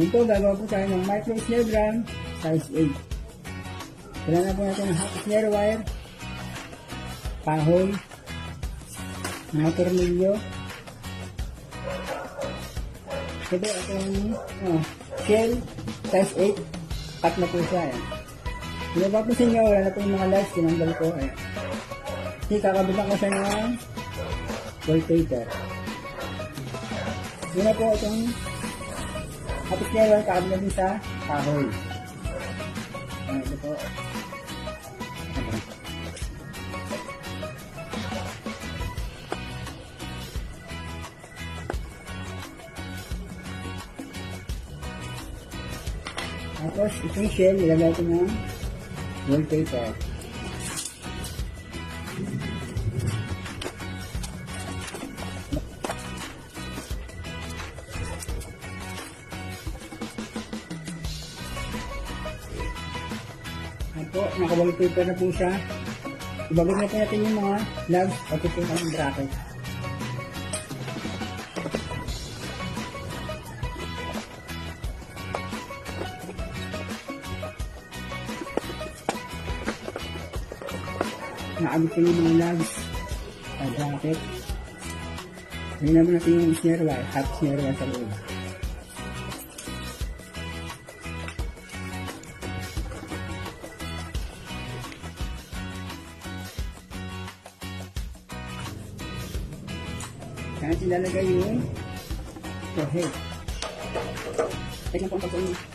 Dito, gagawa po tayo ng micro snare drum size 8. Kailangan po natin ng half snare wire, kahoy, mga tornilyo. Ito itong shell size 8. Cut na po siya. Pinaba po sa inyo, wala na po yung mga lights, tinanggal ko. Kasi kakabitan ko siya ng voltator. Yun na po itong half snare wire, kakabitan din sa kahoy. Ito po. Tapos, itong shell, ilagay ko ng voltator. Ito, naka-voltator na po siya. Ibabag na po natin yung mga plugs at ito yung bracket. Naabot ko yung mga lugs at bracket. Ngayon naman natin yung snare wire, half snare wire sa loob. Kaya natin lalagay yung head. Tignan po ang pagkain.